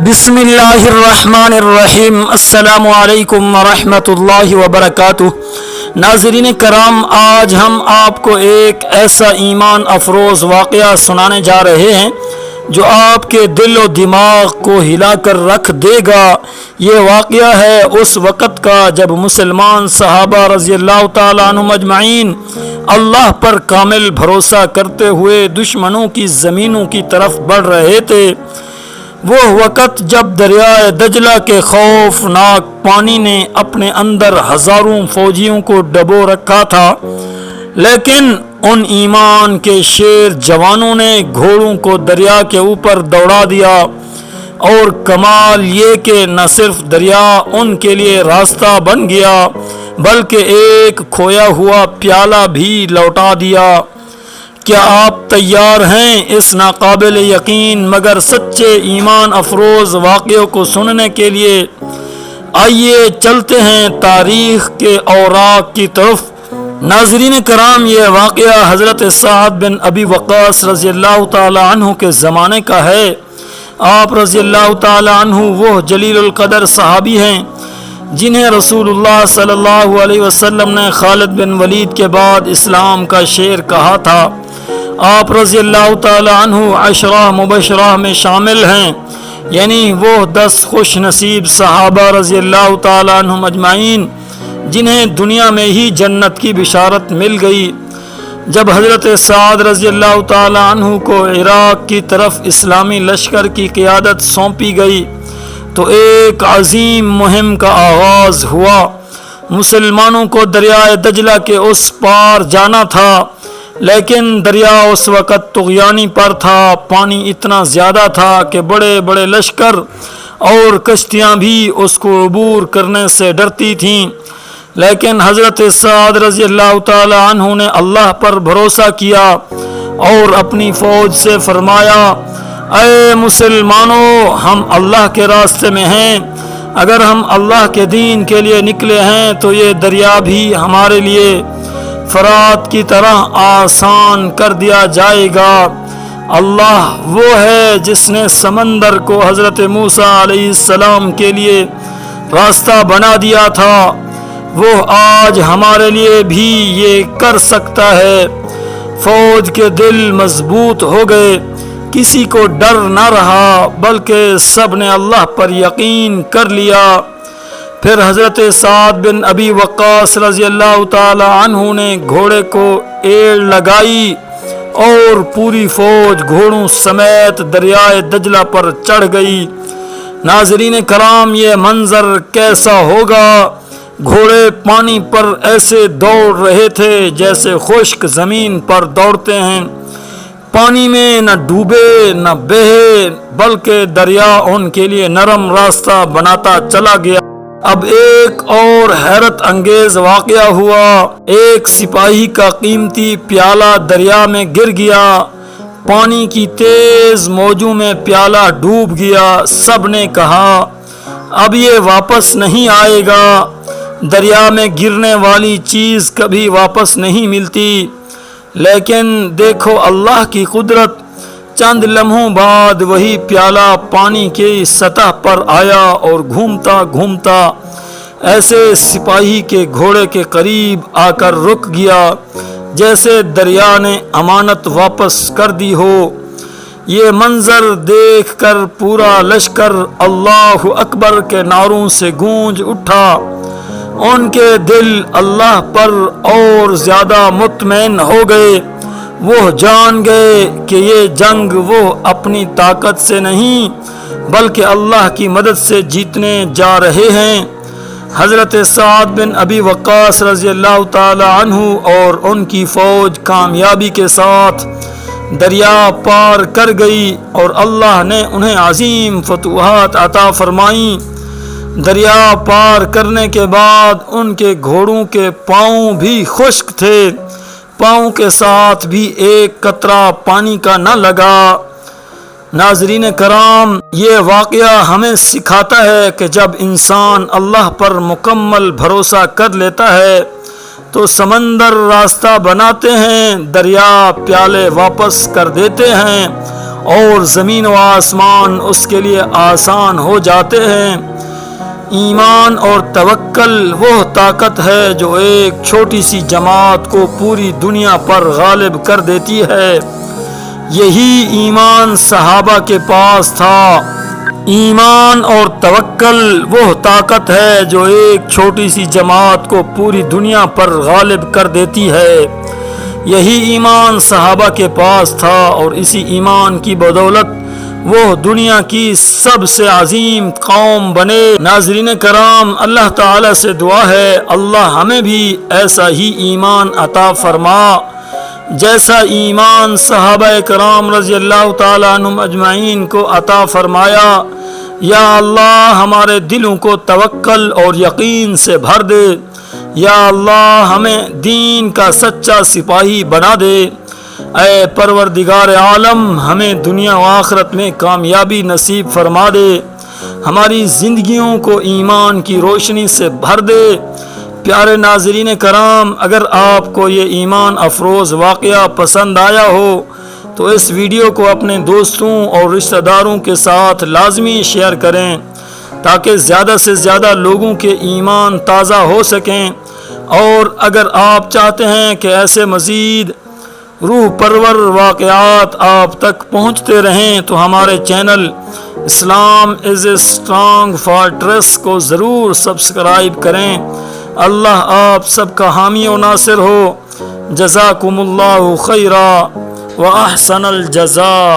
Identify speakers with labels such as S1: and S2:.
S1: بسم اللہ الرحمن الرحیم۔ السلام علیکم ورحمۃ اللہ وبرکاتہ۔ ناظرین کرام، آج ہم آپ کو ایک ایسا ایمان افروز واقعہ سنانے جا رہے ہیں جو آپ کے دل و دماغ کو ہلا کر رکھ دے گا۔ یہ واقعہ ہے اس وقت کا جب مسلمان صحابہ رضی اللہ تعالیٰ عنہم اجمعین اللہ پر کامل بھروسہ کرتے ہوئے دشمنوں کی زمینوں کی طرف بڑھ رہے تھے۔ وہ وقت جب دریائے دجلہ کے خوفناک پانی نے اپنے اندر ہزاروں فوجیوں کو ڈبو رکھا تھا، لیکن ان ایمان کے شیر جوانوں نے گھوڑوں کو دریا کے اوپر دوڑا دیا، اور کمال یہ کہ نہ صرف دریا ان کے لیے راستہ بن گیا بلکہ ایک کھویا ہوا پیالہ بھی لوٹا دیا۔ کیا آپ تیار ہیں اس ناقابل یقین مگر سچے ایمان افروز واقعوں کو سننے کے لیے؟ آئیے چلتے ہیں تاریخ کے اوراق کی طرف۔ ناظرین کرام، یہ واقعہ حضرت سعد بن ابی وقاص رضی اللہ تعالی عنہ کے زمانے کا ہے۔ آپ رضی اللہ تعالی عنہ وہ جلیل القدر صحابی ہیں جنہیں رسول اللہ صلی اللہ علیہ وسلم نے خالد بن ولید کے بعد اسلام کا شیر کہا تھا۔ آپ رضی اللہ تعالی عنہ عشرہ مبشرہ میں شامل ہیں، یعنی وہ 10 خوش نصیب صحابہ رضی اللہ تعالی عنہم اجمعین جنہیں دنیا میں ہی جنت کی بشارت مل گئی۔ جب حضرت سعد رضی اللہ تعالی عنہ کو عراق کی طرف اسلامی لشکر کی قیادت سونپی گئی تو ایک عظیم مہم کا آغاز ہوا۔ مسلمانوں کو دریائے دجلہ کے اس پار جانا تھا، لیکن دریا اس وقت طغیانی پر تھا۔ پانی اتنا زیادہ تھا کہ بڑے بڑے لشکر اور کشتیاں بھی اس کو عبور کرنے سے ڈرتی تھیں، لیکن حضرت سعد رضی اللہ تعالی عنہ نے اللہ پر بھروسہ کیا اور اپنی فوج سے فرمایا، اے مسلمانوں، ہم اللہ کے راستے میں ہیں۔ اگر ہم اللہ کے دین کے لیے نکلے ہیں تو یہ دریا بھی ہمارے لیے فرات کی طرح آسان کر دیا جائے گا۔ اللہ وہ ہے جس نے سمندر کو حضرت موسیٰ علیہ السلام کے لیے راستہ بنا دیا تھا، وہ آج ہمارے لیے بھی یہ کر سکتا ہے۔ فوج کے دل مضبوط ہو گئے، کسی کو ڈر نہ رہا بلکہ سب نے اللہ پر یقین کر لیا۔ پھر حضرت سعد بن ابی وقاص رضی اللہ تعالی عنہ نے گھوڑے کو ایڑ لگائی اور پوری فوج گھوڑوں سمیت دریائے دجلہ پر چڑھ گئی۔ ناظرین کرام، یہ منظر کیسا ہوگا؟ گھوڑے پانی پر ایسے دوڑ رہے تھے جیسے خشک زمین پر دوڑتے ہیں۔ پانی میں نہ ڈوبے نہ بہے بلکہ دریا ان کے لیے نرم راستہ بناتا چلا گیا۔ اب ایک اور حیرت انگیز واقعہ ہوا۔ ایک سپاہی کا قیمتی پیالہ دریا میں گر گیا۔ پانی کی تیز موجوں میں پیالہ ڈوب گیا۔ سب نے کہا، اب یہ واپس نہیں آئے گا۔ دریا میں گرنے والی چیز کبھی واپس نہیں ملتی، لیکن دیکھو اللہ کی قدرت، چند لمحوں بعد وہی پیالہ پانی کی سطح پر آیا اور گھومتا گھومتا ایسے سپاہی کے گھوڑے کے قریب آ کر رک گیا جیسے دریا نے امانت واپس کر دی ہو۔ یہ منظر دیکھ کر پورا لشکر اللہ اکبر کے نعروں سے گونج اٹھا۔ ان کے دل اللہ پر اور زیادہ مطمئن ہو گئے۔ وہ جان گئے کہ یہ جنگ وہ اپنی طاقت سے نہیں بلکہ اللہ کی مدد سے جیتنے جا رہے ہیں۔ حضرت سعد بن ابی وقاص رضی اللہ تعالی عنہ اور ان کی فوج کامیابی کے ساتھ دریا پار کر گئی اور اللہ نے انہیں عظیم فتوحات عطا فرمائیں۔ دریا پار کرنے کے بعد ان کے گھوڑوں کے پاؤں بھی خشک تھے، پاؤں کے ساتھ بھی ایک قطرہ پانی کا نہ لگا۔ ناظرین کرام، یہ واقعہ ہمیں سکھاتا ہے کہ جب انسان اللہ پر مکمل بھروسہ کر لیتا ہے تو سمندر راستہ بناتے ہیں، دریا پیالے واپس کر دیتے ہیں اور زمین و آسمان اس کے لیے آسان ہو جاتے ہیں۔ ایمان اور توکل وہ طاقت ہے جو ایک چھوٹی سی جماعت کو پوری دنیا پر غالب کر دیتی ہے۔ یہی ایمان صحابہ کے پاس تھا۔ ایمان اور توکل وہ طاقت ہے جو ایک چھوٹی سی جماعت کو پوری دنیا پر غالب کر دیتی ہے۔ یہی ایمان صحابہ کے پاس تھا اور اسی ایمان کی بدولت وہ دنیا کی سب سے عظیم قوم بنے۔ ناظرین کرام، اللہ تعالی سے دعا ہے اللہ ہمیں بھی ایسا ہی ایمان عطا فرما جیسا ایمان صحابہ کرام رضی اللہ تعالیٰ عنہم اجمعین کو عطا فرمایا۔ یا اللہ ہمارے دلوں کو توکل اور یقین سے بھر دے۔ یا اللہ ہمیں دین کا سچا سپاہی بنا دے۔ اے پروردگار عالم، ہمیں دنیا و آخرت میں کامیابی نصیب فرما دے۔ ہماری زندگیوں کو ایمان کی روشنی سے بھر دے۔ پیارے ناظرین کرام، اگر آپ کو یہ ایمان افروز واقعہ پسند آیا ہو تو اس ویڈیو کو اپنے دوستوں اور رشتہ داروں کے ساتھ لازمی شیئر کریں تاکہ زیادہ سے زیادہ لوگوں کے ایمان تازہ ہو سکیں۔ اور اگر آپ چاہتے ہیں کہ ایسے مزید روح پرور واقعات آپ تک پہنچتے رہیں تو ہمارے channel Islam is a strong fortress کو ضرور سبسکرائب کریں۔ اللہ آپ سب کا حامی و ناصر ہو۔ جزاکم اللہ خیرا و احسن الجزاء۔